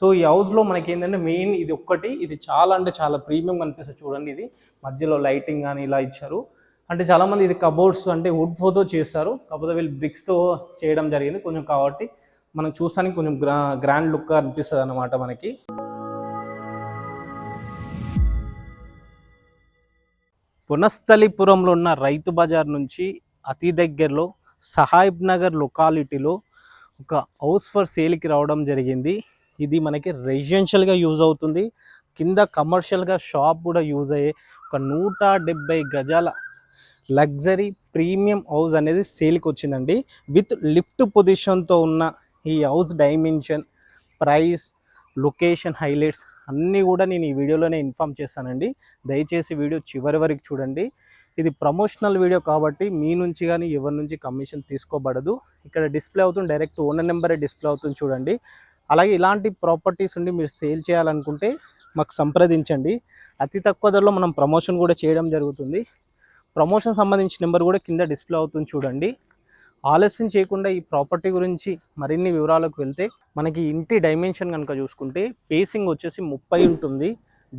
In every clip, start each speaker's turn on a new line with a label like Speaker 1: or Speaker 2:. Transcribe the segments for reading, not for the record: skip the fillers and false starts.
Speaker 1: So ఈ హౌస్లో మనకి ఏంటంటే మెయిన్ ఇది ఒక్కటి, ఇది చాలా అంటే చాలా ప్రీమియం కనిపిస్తుంది చూడండి. ఇది మధ్యలో లైటింగ్ కానీ ఇలా ఇచ్చారు. అంటే చాలామంది ఇది కబోర్డ్స్ అంటే వుడ్తో చేస్తారు, కాకపోతే వీళ్ళు బ్రిక్స్తో చేయడం జరిగింది కొంచెం, కాబట్టి మనం చూస్తానికి కొంచెం గ్రాండ్ లుక్ అనిపిస్తుంది అన్నమాట మనకి. పునస్థలిపురంలో ఉన్న రైతు బజార్ నుంచి అతి దగ్గరలో సహాయబ్ నగర్ లొకాలిటీలో ఒక హౌస్ ఫర్ సేల్కి రావడం జరిగింది. ఇది మనకి రెసిడెన్షియల్గా యూజ్ అవుతుంది, కింద కమర్షియల్గా షాప్ కూడా యూజ్ అయ్యే ఒక 170 గజాల లగ్జరీ ప్రీమియం హౌస్ అనేది సేల్కి వచ్చిందండి. విత్ లిఫ్ట్ పొజిషన్తో ఉన్న ఈ house dimension, price, location highlights అన్నీ కూడా నేను ఈ వీడియోలోనే ఇన్ఫామ్ చేస్తానండి. దయచేసి వీడియో చివరి వరకు చూడండి. ఇది ప్రమోషనల్ వీడియో కాబట్టి మీ నుంచి కానీ ఎవరి నుంచి కమిషన్ తీసుకోబడదు. ఇక్కడ డిస్ప్లే అవుతుంది, డైరెక్ట్ ఓనర్ నెంబరే డిస్ప్లే అవుతుంది చూడండి. అలాగే ఇలాంటి ప్రాపర్టీస్ ఉండి మీరు సేల్ చేయాలనుకుంటే మాకు సంప్రదించండి. అతి తక్కువ ధరలో మనం ప్రమోషన్ కూడా చేయడం జరుగుతుంది. ప్రమోషన్ సంబంధించిన నెంబర్ కూడా కింద డిస్ప్లే అవుతుంది చూడండి. ఆలస్యం చేయకుండా ఈ ప్రాపర్టీ గురించి మరిన్ని వివరాలకు వెళ్తే, మనకి ఇంటి డైమెన్షన్ కనుక చూసుకుంటే ఫేసింగ్ వచ్చేసి 30 ఉంటుంది,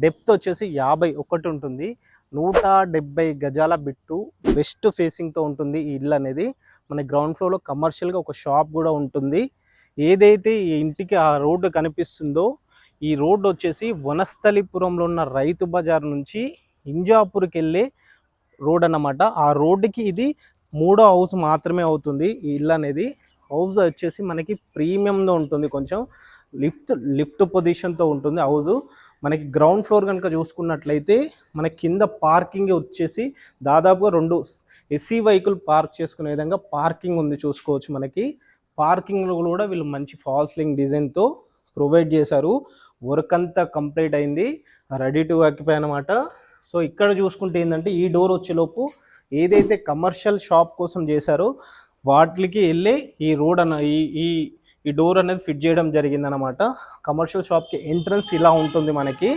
Speaker 1: డెప్త్ వచ్చేసి 51 ఉంటుంది, 170 గజాల బిట్టు వెస్ట్ ఫేసింగ్తో ఉంటుంది ఈ ఇల్లు అనేది. మన గ్రౌండ్ ఫ్లోర్లో కమర్షియల్గా ఒక షాప్ కూడా ఉంటుంది. ఏదైతే ఈ ఇంటికి ఆ రోడ్డు కనిపిస్తుందో ఈ రోడ్డు వచ్చేసి వనస్థలిపురంలో ఉన్న రైతు బజార్ నుంచి ఇంజాపూర్కి వెళ్ళే రోడ్ అన్నమాట. ఆ రోడ్డుకి ఇది 3వ హౌస్ మాత్రమే అవుతుంది ఈ ఇల్లు అనేది. హౌస్ వచ్చేసి మనకి ప్రీమియంలో ఉంటుంది, కొంచెం లిఫ్ట్ పొజిషన్తో ఉంటుంది హౌస్. మనకి గ్రౌండ్ ఫ్లోర్ కనుక చూసుకున్నట్లయితే మనకి కింద పార్కింగ్ వచ్చేసి దాదాపుగా 2 ఎస్సీ వెహికల్ పార్క్ చేసుకునే విధంగా పార్కింగ్ ఉంది చూసుకోవచ్చు. మనకి పార్కింగ్లో కూడా వీళ్ళు మంచి ఫాల్స్ సీలింగ్ డిజైన్తో ప్రొవైడ్ చేశారు. వర్క్ అంతా కంప్లీట్ అయింది, రెడీ టు ఆక్యుపై అనమాట. సో ఇక్కడ చూసుకుంటే ఏంటంటే ఈ డోర్ వచ్చేలోపు ఏదైతే కమర్షియల్ షాప్ కోసం చేశారో వాటికి వెళ్ళి ఈ రోడ్ అన్న ఈ డోర్ అనేది ఫిట్ చేయడం జరిగిందనమాట. కమర్షియల్ షాప్కి ఎంట్రన్స్ ఇలా ఉంటుంది మనకి.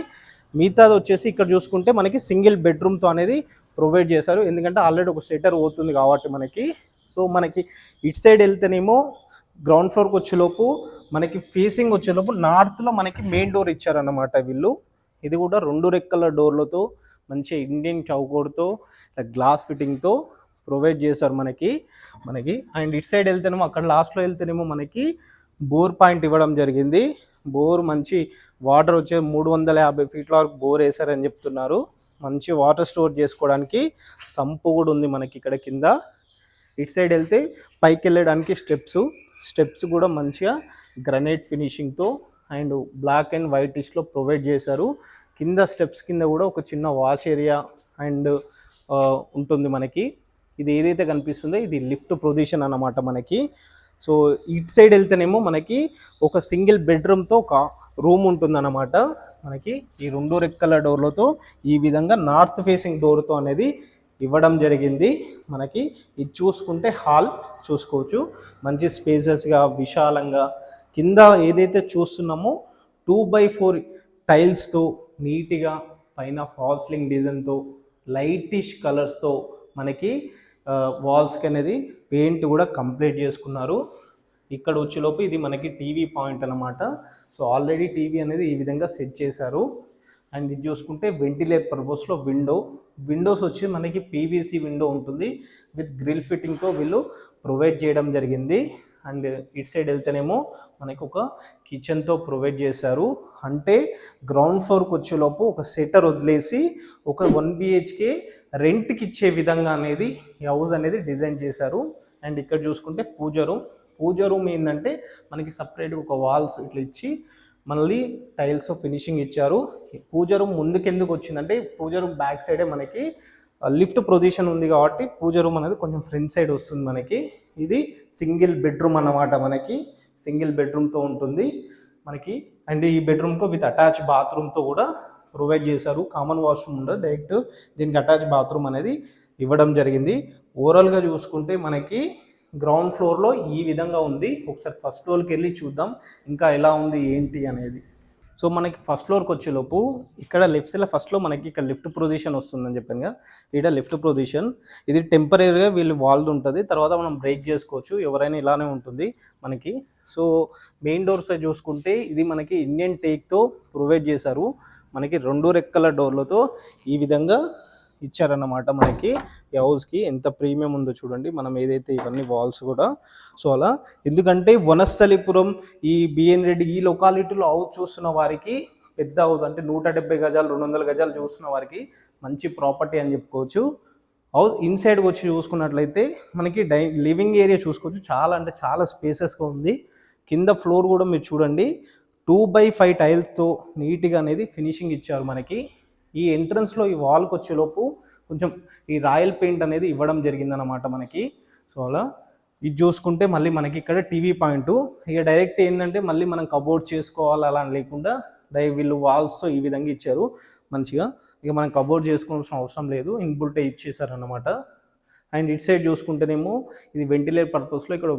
Speaker 1: మిగతాది వచ్చేసి ఇక్కడ చూసుకుంటే మనకి సింగిల్ బెడ్రూమ్తో అనేది ప్రొవైడ్ చేశారు, ఎందుకంటే ఆల్రెడీ ఒక షెటర్ పోతుంది కాబట్టి మనకి. సో మనకి ఇటు సైడ్ వెళ్తేనేమో గ్రౌండ్ ఫ్లోర్కి వచ్చేలోపు మనకి ఫేసింగ్ వచ్చేలోపు నార్త్లో మనకి మెయిన్ డోర్ ఇచ్చారన్నమాట వీళ్ళు. ఇది కూడా 2 రెక్కల డోర్లతో మంచి ఇండియన్ చౌకోడ్తో గ్లాస్ ఫిట్టింగ్తో ప్రొవైడ్ చేశారు మనకి. అండ్ ఇటు సైడ్ వెళ్తేనేమో అక్కడ లాస్ట్లో వెళ్తేనేమో మనకి బోర్ పాయింట్ ఇవ్వడం జరిగింది. బోర్ మంచి వాటర్ వచ్చే 350 ఫీట్ల వరకు బోర్ వేశారని చెప్తున్నారు. మంచి వాటర్ స్టోర్ చేసుకోవడానికి సంపు కూడా ఉంది మనకి ఇక్కడ కింద. ఇటు సైడ్ వెళ్తే పైకి వెళ్ళడానికి స్టెప్స్ కూడా మంచిగా గ్రనైట్ ఫినిషింగ్తో అండ్ బ్లాక్ అండ్ వైటిష్లో ప్రొవైడ్ చేశారు. కింద స్టెప్స్ కింద కూడా ఒక చిన్న వాష్ ఏరియా అండ్ ఉంటుంది మనకి. ఇది ఏదైతే కనిపిస్తుందో ఇది లిఫ్ట్ పొజిషన్ అన్నమాట మనకి. సో ఇటు సైడ్ వెళ్తేనేమో మనకి ఒక సింగిల్ బెడ్రూమ్తో ఒక రూమ్ ఉంటుందన్నమాట మనకి. ఈ 2 రెక్కల డోర్లతో ఈ విధంగా నార్త్ ఫేసింగ్ డోర్తో అనేది ఇవ్వడం జరిగింది మనకి. ఇది చూసుకుంటే హాల్ చూసుకోవచ్చు, మంచి స్పేసెస్గా విశాలంగా. కింద ఏదైతే చూస్తున్నామో 2x4 టైల్స్తో నీట్గా, పైన ఫాల్ సీలింగ్ డిజైన్తో లైటిష్ కలర్స్తో మనకి వాల్స్కి అనేది పెయింట్ కూడా కంప్లీట్ చేసుకున్నారు. ఇక్కడ వచ్చేలోపు ఇది మనకి టీవీ పాయింట్ అన్నమాట. సో ఆల్రెడీ టీవీ అనేది ఈ విధంగా సెట్ చేశారు. అండ్ ఇది చూసుకుంటే వెంటిలేట్ పర్పస్లో విండోస్ వచ్చి మనకి పీవీసీ విండో ఉంటుంది, విత్ గ్రిల్ ఫిట్టింగ్తో వీళ్ళు ప్రొవైడ్ చేయడం జరిగింది. అండ్ ఇటు సైడ్ వెళ్తేనేమో మనకి ఒక కిచెన్తో ప్రొవైడ్ చేశారు. అంటే గ్రౌండ్ ఫ్లోర్కి వచ్చేలోపు ఒక సెటర్ వదిలేసి ఒక 1 BHK రెంట్కి ఇచ్చే విధంగా అనేది ఈ హౌస్ అనేది డిజైన్ చేశారు. అండ్ ఇక్కడ చూసుకుంటే పూజ రూమ్ ఏంటంటే మనకి సపరేట్గా ఒక వాల్స్ ఇట్లా ఇచ్చి మళ్ళీ టైల్స్ ఫినిషింగ్ ఇచ్చారు. పూజ రూమ్ ముందుకు ఎందుకు వచ్చిందంటే పూజ రూమ్ బ్యాక్ సైడే మనకి లిఫ్ట్ పొజిషన్ ఉంది కాబట్టి పూజ రూమ్ అనేది కొంచెం ఫ్రంట్ సైడ్ వస్తుంది మనకి. ఇది సింగిల్ బెడ్రూమ్ అన్నమాట మనకి. సింగిల్ బెడ్రూమ్తో ఉంటుంది మనకి. అండ్ ఈ బెడ్రూమ్తో విత్ అటాచ్ బాత్రూమ్తో కూడా ప్రొవైడ్ చేశారు. కామన్ వాష్రూమ్ ఉండదు, డైరెక్ట్ దీనికి అటాచ్ బాత్రూమ్ అనేది ఇవ్వడం జరిగింది. ఓవరాల్గా చూసుకుంటే మనకి గ్రౌండ్ ఫ్లోర్లో ఈ విధంగా ఉంది. ఒకసారి ఫస్ట్ ఫ్లోర్కి వెళ్ళి చూద్దాం ఇంకా ఎలా ఉంది ఏంటి అనేది. సో మనకి ఫస్ట్ ఫ్లోర్కి వచ్చేలోపు ఇక్కడ లెఫ్ట్ సైడ్లో ఫస్ట్లో మనకి ఇక్కడ లిఫ్ట్ పొజిషన్ వస్తుందని చెప్పాను కదా, ఇక్కడ లిఫ్ట్ పొజిషన్. ఇది టెంపరీగా వీళ్ళు వాల్ది ఉంటుంది, తర్వాత మనం బ్రేక్ చేసుకోవచ్చు, ఎవరైనా ఇలానే ఉంటుంది మనకి. సో మెయిన్ డోర్స్ చూసుకుంటే ఇది మనకి ఇండియన్ టేక్తో ప్రొవైడ్ చేశారు, మనకి 2 రెక్కల డోర్లతో ఈ విధంగా ఇచ్చారన్నమాట. మనకి ఈ హౌస్కి ఎంత ప్రీమియం ఉందో చూడండి, మనం ఏదైతే ఇవన్నీ వాల్స్ కూడా. సో అలా ఎందుకంటే వనస్థలిపురం ఈ బిఎన్ రెడ్డి ఈ లొకాలిటీలో హౌస్ చూస్తున్న వారికి పెద్ద హౌస్ అంటే 170 గజాలు 200 గజాలు చూస్తున్న వారికి మంచి ప్రాపర్టీ అని చెప్పుకోవచ్చు. హౌస్ ఇన్సైడ్కి వచ్చి చూసుకున్నట్లయితే మనకి లివింగ్ ఏరియా చూసుకోవచ్చు, చాలా అంటే చాలా స్పేసెస్గా ఉంది. కింద ఫ్లోర్ కూడా మీరు చూడండి 2x5 టైల్స్తో నీట్గా అనేది ఫినిషింగ్ ఇచ్చారు మనకి. ఈ ఎంట్రన్స్లో ఈ వాల్కి వచ్చేలోపు కొంచెం ఈ రాయల్ పెయింట్ అనేది ఇవ్వడం జరిగిందనమాట మనకి. సో అలా ఇది చూసుకుంటే మళ్ళీ మనకి ఇక్కడ టీవీ పాయింట్, ఇక డైరెక్ట్ ఏంటంటే మళ్ళీ మనం కబోర్డ్ చేసుకోవాలి అలా లేకుండా వీళ్ళు వాల్స్తో ఈ విధంగా ఇచ్చారు మంచిగా. ఇక మనం కబోర్డ్ చేసుకోవాల్సిన అవసరం లేదు, ఇన్బుల్టే ఇచ్చేసారనమాట. అండ్ ఇట్ సైడ్ చూసుకుంటేనేమో ఇది వెంటిలేట్ పర్పస్లో ఇక్కడ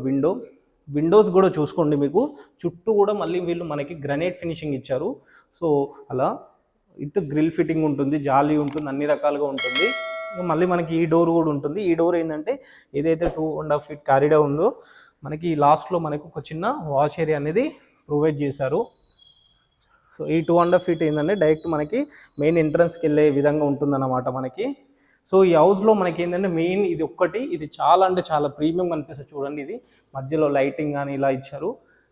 Speaker 1: విండోస్ కూడా చూసుకోండి, మీకు చుట్టూ కూడా మళ్ళీ వీళ్ళు మనకి గ్రనైట్ ఫినిషింగ్ ఇచ్చారు. సో అలా విత్ గ్రిల్ ఫిట్టింగ్ ఉంటుంది, జాలీ ఉంటుంది, అన్ని రకాలుగా ఉంటుంది. మళ్ళీ మనకి ఈ డోర్ కూడా ఉంటుంది. ఈ డోర్ ఏంటంటే ఏదైతే 2.5 ఫీట్ కారిడార్ ఉందో మనకి లాస్ట్లో మనకు ఒక చిన్న వాష్ ఏరియా అనేది ప్రొవైడ్ చేశారు. సో ఈ 2.5 ఫీట్ ఏంటంటే డైరెక్ట్ మనకి మెయిన్ ఎంట్రన్స్కి వెళ్ళే విధంగా ఉంటుందన్నమాట మనకి. సో ఈ హౌస్లో మనకి ఏంటంటే మెయిన్ ఇది ఒక్కటి, ఇది చాలా అంటే చాలా ప్రీమియం కనిపిస్తుంది చూడండి. ఇది మధ్యలో లైటింగ్ కానీ ఇలా ఇచ్చారు.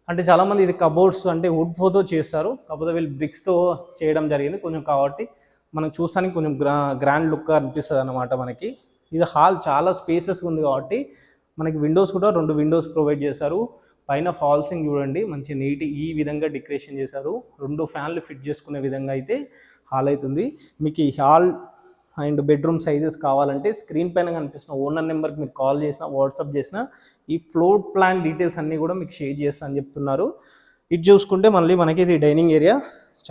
Speaker 1: అంటే చాలామంది ఇది కబోర్డ్స్ అంటే వుడ్ ఫోతో చేస్తారు, కాకపోతే వీళ్ళు బ్రిక్స్తో చేయడం జరిగింది కొంచెం, కాబట్టి మనకు చూస్తానికి కొంచెం గ్రాండ్ లుక్ అనిపిస్తుంది అన్నమాట మనకి. ఇది హాల్ చాలా స్పేసెస్ ఉంది కాబట్టి మనకి విండోస్ కూడా 2 విండోస్ ప్రొవైడ్ చేశారు. పైన ఫాల్సింగ్ చూడండి మంచి నీట్ ఈ విధంగా డెకరేషన్ చేశారు. 2 ఫ్యాన్లు ఫిట్ చేసుకునే విధంగా అయితే హాల్ అవుతుంది. మీకు ఈ హాల్ అండ్ బెడ్రూమ్ సైజెస్ కావాలంటే స్క్రీన్ పైన కనిపిస్తున్న ఓనర్ నెంబర్కి మీరు కాల్ చేసినా వాట్సాప్ చేసినా ఈ ఫ్లోర్ ప్లాన్ డీటెయిల్స్ అన్నీ కూడా మీకు షేర్ చేస్తా అని చెప్తున్నారు. ఇది చూసుకుంటే మళ్ళీ మనకి ఇది డైనింగ్ ఏరియా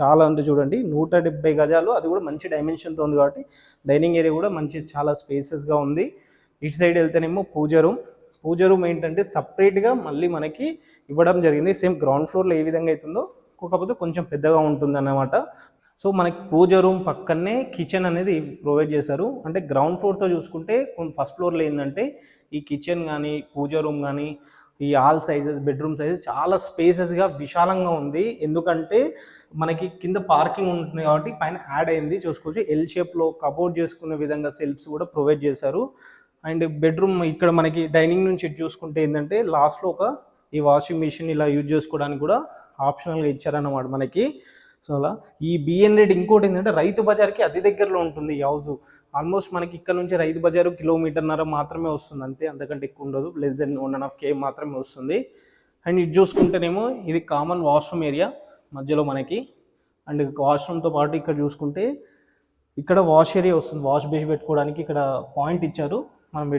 Speaker 1: చాలా అంటే చూడండి 170 గజాలు, అది కూడా మంచి డైమెన్షన్తో ఉంది కాబట్టి డైనింగ్ ఏరియా కూడా మంచి చాలా స్పేసెస్గా ఉంది. ఇటు సైడ్ వెళ్తేనేమో పూజ రూమ్ ఏంటంటే సపరేట్గా మళ్ళీ మనకి ఇవ్వడం జరిగింది. సేమ్ గ్రౌండ్ ఫ్లోర్లో ఏ విధంగా అవుతుందో కాకపోతే కొంచెం పెద్దగా ఉంటుంది అన్నమాట. సో మనకి పూజ రూమ్ పక్కనే కిచెన్ అనేది ప్రొవైడ్ చేశారు. అంటే గ్రౌండ్ ఫ్లోర్తో చూసుకుంటే ఫస్ట్ ఫ్లోర్లో ఏంటంటే ఈ కిచెన్ కానీ పూజ రూమ్ కానీ ఈ ఆల్ సైజెస్ బెడ్రూమ్ సైజెస్ చాలా స్పేసెస్గా విశాలంగా ఉంది. ఎందుకంటే మనకి కింద పార్కింగ్ ఉంటుంది కాబట్టి పైన యాడ్ అయింది చూసుకోవచ్చు. ఎల్ షేప్లో కబోర్డ్ చేసుకునే విధంగా సెల్ఫ్స్ కూడా ప్రొవైడ్ చేశారు. అండ్ బెడ్రూమ్ ఇక్కడ మనకి డైనింగ్ నుంచి చూసుకుంటే ఏంటంటే లాస్ట్లో ఈ వాషింగ్ మిషన్ ఇలా యూజ్ చేసుకోవడానికి కూడా ఆప్షనల్గా ఇచ్చారన్నమాట మనకి. సో అలా ఈ బిఎన్ రెడ్డి ఇంకోటి ఏంటంటే రైతు బజార్కి అతి దగ్గరలో ఉంటుంది ఈ హౌస్. ఆల్మోస్ట్ మనకి ఇక్కడ నుంచి రైతు బజారు 1.5 కిలోమీటర్ మాత్రమే వస్తుంది అంతే, అంతకంటే ఎక్కువ ఉండదు, లెస్ దెన్ 1.5 km మాత్రమే వస్తుంది. అండ్ ఇది చూసుకుంటేనేమో ఇది కామన్ వాష్రూమ్ ఏరియా మధ్యలో మనకి. అండ్ వాష్రూమ్తో పాటు ఇక్కడ చూసుకుంటే ఇక్కడ వాష్ ఏరియా వస్తుంది, వాష్ బేస్ పెట్టుకోవడానికి ఇక్కడ పాయింట్ ఇచ్చారు, మనం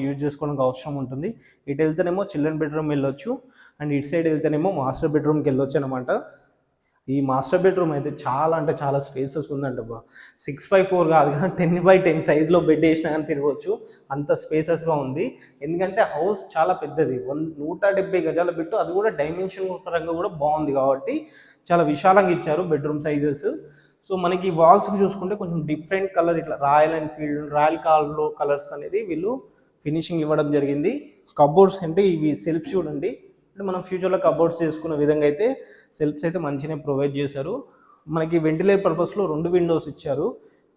Speaker 1: యూజ్ చేసుకోవడానికి అవసరం ఉంటుంది. ఇటు వెళ్తేనేమో చిల్డ్రన్ బెడ్రూమ్ వెళ్ళొచ్చు, అండ్ ఇటు సైడ్ వెళ్తేనేమో మాస్టర్ బెడ్రూమ్కి వెళ్ళొచ్చు అనమాట. ఈ మాస్టర్ బెడ్రూమ్ అయితే చాలా అంటే చాలా స్పేసెస్ ఉందంట బా. 6x4 కాదు కానీ 10x10 సైజ్లో బెడ్ వేసినా కానీ తిరగవచ్చు, అంత స్పేసెస్గా ఉంది. ఎందుకంటే హౌస్ చాలా పెద్దది, 170 గజాల బెడ్, అది కూడా డైమెన్షన్ పరంగా కూడా బాగుంది కాబట్టి చాలా విశాలంగా ఇచ్చారు బెడ్రూమ్ సైజెస్. సో మనకి వాల్స్కి చూసుకుంటే కొంచెం డిఫరెంట్ కలర్ ఇట్లా రాయల్ కలర్స్ అనేది వీళ్ళు ఫినిషింగ్ ఇవ్వడం జరిగింది. కబోర్డ్స్ అంటే ఇవి సెల్ఫ్ చూడండి, అంటే మనం ఫ్యూచర్లో కబోర్డ్స్ చేసుకునే విధంగా అయితే సెల్ఫ్స్ అయితే మంచిగా ప్రొవైడ్ చేశారు. మనకి వెంటిలేట్ పర్పస్లో 2 విండోస్ ఇచ్చారు,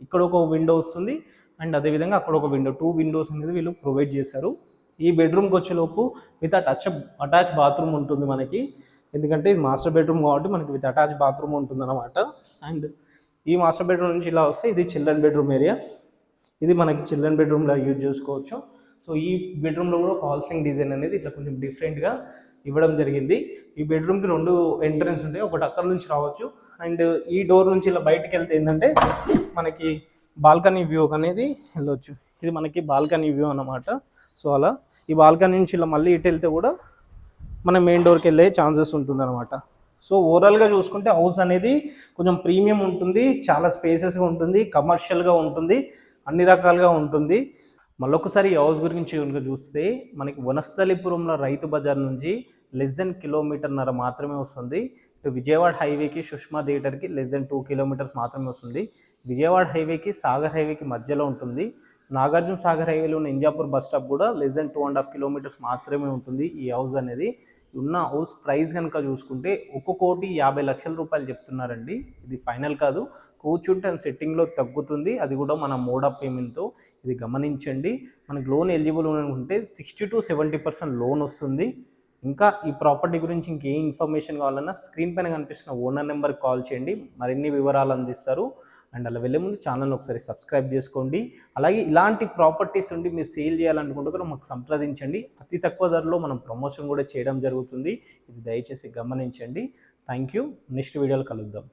Speaker 1: ఇక్కడ ఒక విండో వస్తుంది అండ్ అదేవిధంగా అక్కడ ఒక విండో, 2 విండోస్ అనేది వీళ్ళు ప్రొవైడ్ చేశారు. ఈ బెడ్రూమ్కి వచ్చేలోపు విత్ అటాచ్ బాత్రూమ్ ఉంటుంది మనకి, ఎందుకంటే ఇది మాస్టర్ బెడ్రూమ్ కాబట్టి మనకి విత్ అటాచ్ బాత్రూమ్ ఉంటుంది అనమాట. అండ్ ఈ మాస్టర్ బెడ్రూమ్ నుంచి ఇలా వస్తే ఇది చిల్డ్రన్ బెడ్రూమ్ ఏరియా, ఇది మనకి చిల్డ్రన్ బెడ్రూమ్లో యూజ్ చేసుకోవచ్చు. సో ఈ బెడ్రూమ్లో కూడా ఫాల్సింగ్ డిజైన్ అనేది ఇట్లా కొంచెం డిఫరెంట్గా ఇవ్వడం జరిగింది. ఈ బెడ్రూమ్కి 2 ఎంట్రన్స్ ఉంటాయి, ఒకటి అక్కడ నుంచి రావచ్చు అండ్ ఈ డోర్ నుంచి ఇలా బయటికి వెళ్తే ఏంటంటే మనకి బాల్కనీ వ్యూ అనేది వెళ్ళొచ్చు. ఇది మనకి బాల్కనీ వ్యూ అన్నమాట. సో అలా ఈ బాల్కనీ నుంచి ఇలా మళ్ళీ ఇటు వెళ్తే కూడా మన మెయిన్ డోర్కి వెళ్ళే ఛాన్సెస్ ఉంటుంది అనమాట. సో ఓవరాల్గా చూసుకుంటే హౌస్ అనేది కొంచెం ప్రీమియం ఉంటుంది, చాలా స్పేసెస్గా ఉంటుంది, కమర్షియల్గా ఉంటుంది, అన్ని రకాలుగా ఉంటుంది. మళ్ళొకసారి ఈ హౌస్ గురించి కనుక చూస్తే మనకి వనస్థలిపురంలో రైతు బజార్ నుంచి లెస్ దెన్ 1.5 కిలోమీటర్ మాత్రమే వస్తుంది. ఇటు విజయవాడ హైవేకి సుష్మా థియేటర్కి లెస్ దెన్ 2 కిలోమీటర్స్ మాత్రమే వస్తుంది. విజయవాడ హైవేకి సాగర్ హైవేకి మధ్యలో ఉంటుంది. నాగార్జున సాగర్ హైవేలో ఉన్న ఇంజాపూర్ బస్ స్టాప్ కూడా లెస్ దెన్ 2.5 కిలోమీటర్స్ మాత్రమే ఉంటుంది ఈ హౌస్ అనేది. ఉన్న హౌస్ ప్రైస్ కనుక చూసుకుంటే 1,50,00,000 రూపాయలు చెప్తున్నారండి. ఇది ఫైనల్ కాదు, కూర్చుంటే అండ్ సెట్టింగ్లో తగ్గుతుంది, అది కూడా మన మోడ్ ఆఫ్ పేమెంట్తో. ఇది గమనించండి. మనకు లోన్ ఎలిజిబుల్ ఉంటే 60 to 70% లోన్ వస్తుంది. ఇంకా ఈ ప్రాపర్టీ గురించి ఇంకే ఇన్ఫర్మేషన్ కావాలన్నా స్క్రీన్ పైన కనిపిస్తున్న ఓనర్ నెంబర్కి కాల్ చేయండి, మరిన్ని వివరాలు అందిస్తారు. అండ్ అలా వెళ్ళే ముందు ఛానల్ ఒకసారి సబ్స్క్రైబ్ చేసుకోండి. అలాగే ఇలాంటి ప్రాపర్టీస్ ఉండి మీరు సేల్ చేయాలనుకుంటే కూడా మాకు సంప్రదించండి. అతి తక్కువ ధరలో మనం ప్రమోషన్ కూడా చేయడం జరుగుతుంది. ఇది దయచేసి గమనించండి. Thank you. నెక్స్ట్ వీడియోలో కలుద్దాం.